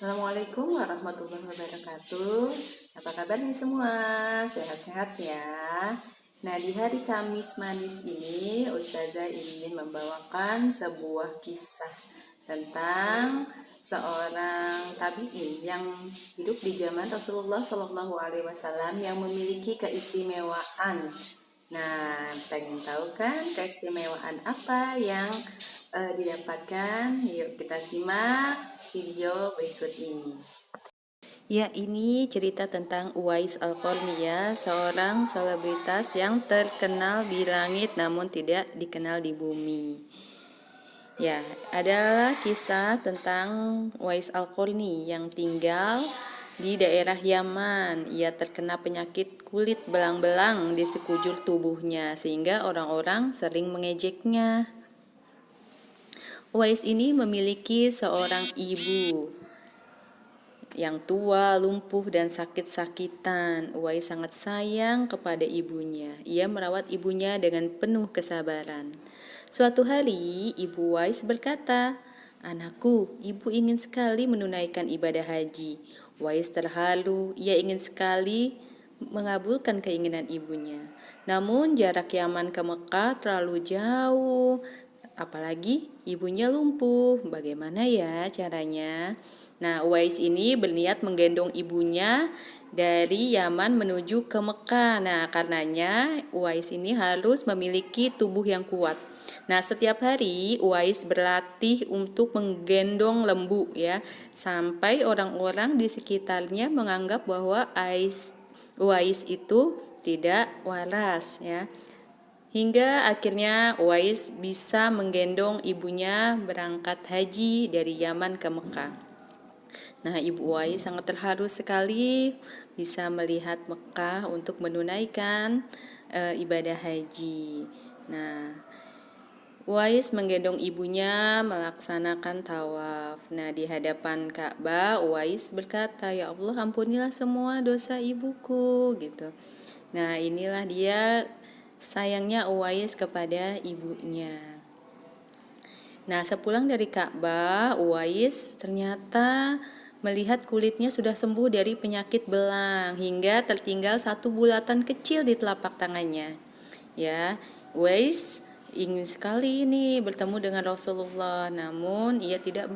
Assalamualaikum warahmatullahi wabarakatuh. Apa kabar nih semua? Sehat-sehat ya. Nah, di hari Kamis manis ini, Ustazah ingin membawakan sebuah kisah tentang seorang tabi'in yang hidup di zaman Rasulullah Shallallahu Alaihi Wasallam yang memiliki keistimewaan. Nah, pengen tahu kan keistimewaan apa yang didapatkan? Yuk kita simak video berikut ini. Ya, ini cerita tentang Uwais Al-Qarni ya, seorang selebritas yang terkenal di langit namun tidak dikenal di bumi. Ya, adalah kisah tentang Uwais Al-Qarni yang tinggal di daerah Yaman. Ia terkena penyakit kulit belang-belang di sekujur tubuhnya sehingga orang-orang sering mengejeknya. Uwais ini memiliki seorang ibu yang tua, lumpuh, dan sakit-sakitan. Uwais sangat sayang kepada ibunya. Ia merawat ibunya dengan penuh kesabaran. Suatu hari, Ibu Uwais berkata, "Anakku, ibu ingin sekali menunaikan ibadah haji." Uwais terharu, ia ingin sekali mengabulkan keinginan ibunya. Namun jarak Yaman ke Mekah terlalu jauh, apalagi ibunya lumpuh. Bagaimana ya caranya? Nah, Uwais ini berniat menggendong ibunya dari Yaman menuju ke Mekah. Nah, karenanya Uwais ini harus memiliki tubuh yang kuat. Nah, setiap hari Uwais berlatih untuk menggendong lembu ya, sampai orang-orang di sekitarnya menganggap bahwa Uwais itu tidak waras ya. Hingga akhirnya Uwais bisa menggendong ibunya berangkat haji dari Yaman ke Mekah. Nah, Ibu Uwais sangat terharu sekali bisa melihat Mekah untuk menunaikan ibadah haji. Nah, Uwais menggendong ibunya melaksanakan tawaf. Nah, di hadapan Ka'bah, Uwais berkata, "Ya Allah, ampunilah semua dosa ibuku," gitu. Nah, inilah dia sayangnya Uwais kepada ibunya. Nah, sepulang dari Ka'bah, Uwais ternyata melihat kulitnya sudah sembuh dari penyakit belang hingga tertinggal satu bulatan kecil di telapak tangannya. Ya, Uwais ingin sekali ini bertemu dengan Rasulullah, namun ia tidak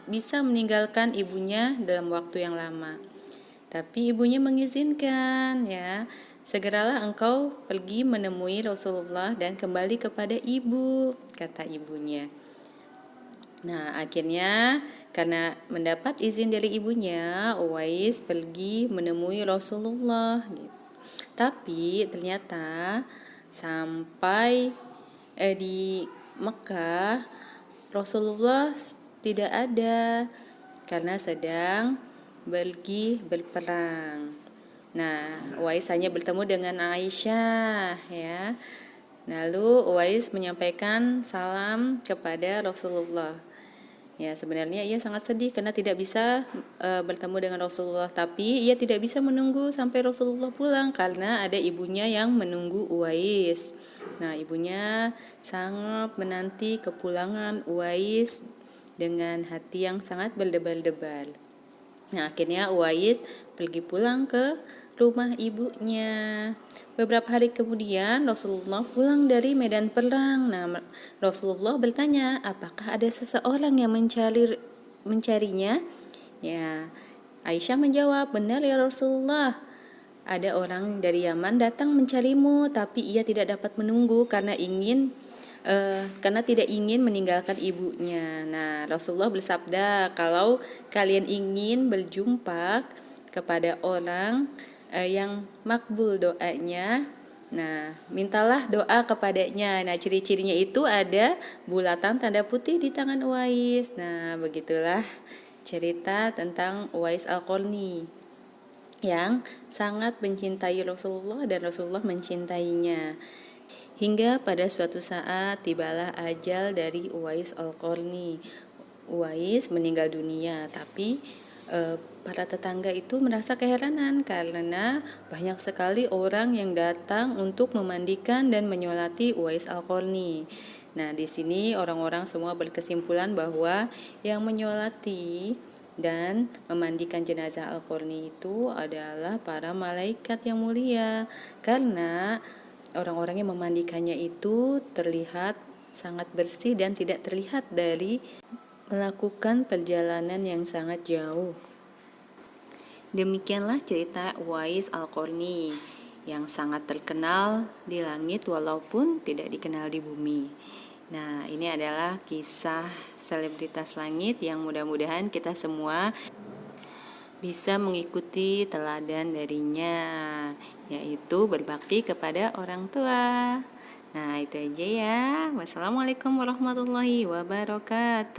bisa meninggalkan ibunya dalam waktu yang lama. Tapi ibunya mengizinkan ya. "Segeralah engkau pergi menemui Rasulullah dan kembali kepada ibu," kata ibunya. Nah, akhirnya karena mendapat izin dari ibunya, Uwais pergi menemui Rasulullah. Tapi ternyata sampai di Mekah, Rasulullah tidak ada karena sedang pergi berperang. Nah, Uwais hanya bertemu dengan Aisyah ya. Lalu Uwais menyampaikan salam kepada Rasulullah. Ya, sebenarnya ia sangat sedih karena tidak bisa bertemu dengan Rasulullah, tapi ia tidak bisa menunggu sampai Rasulullah pulang karena ada ibunya yang menunggu Uwais. Nah, ibunya sangat menanti kepulangan Uwais dengan hati yang sangat berdebar-debar. Nah, akhirnya Uwais pergi pulang ke rumah ibunya. Beberapa hari kemudian Rasulullah pulang dari medan perang. Nah, Rasulullah bertanya, "Apakah ada seseorang yang mencarinya?" Ya, Aisyah menjawab, "Benar ya Rasulullah. Ada orang dari Yaman datang mencarimu, tapi ia tidak dapat menunggu karena tidak ingin meninggalkan ibunya." Nah, Rasulullah bersabda, "Kalau kalian ingin berjumpa kepada orang yang makbul doanya, nah, mintalah doa kepadanya." Nah, ciri-cirinya itu ada bulatan tanda putih di tangan Uwais. Nah, begitulah cerita tentang Uwais Al-Qarni yang sangat mencintai Rasulullah dan Rasulullah mencintainya. Hingga pada suatu saat tibalah ajal dari Uwais Al-Qarni. Uwais meninggal dunia, tapi para tetangga itu merasa keheranan karena banyak sekali orang yang datang untuk memandikan dan menyolati Uwais Al-Qarni. Nah, di sini orang-orang semua berkesimpulan bahwa yang menyolati Dan memandikan jenazah Al-Qarni itu adalah para malaikat yang mulia, karena orang-orang yang memandikannya itu terlihat sangat bersih dan tidak terlihat dari melakukan perjalanan yang sangat jauh. Demikianlah cerita Uwais Al-Qarni yang sangat terkenal di langit walaupun tidak dikenal di bumi. Nah, ini adalah kisah selebritas langit yang mudah-mudahan kita semua bisa mengikuti teladan darinya, yaitu berbakti kepada orang tua. Nah, itu aja ya. Wassalamualaikum warahmatullahi wabarakatuh.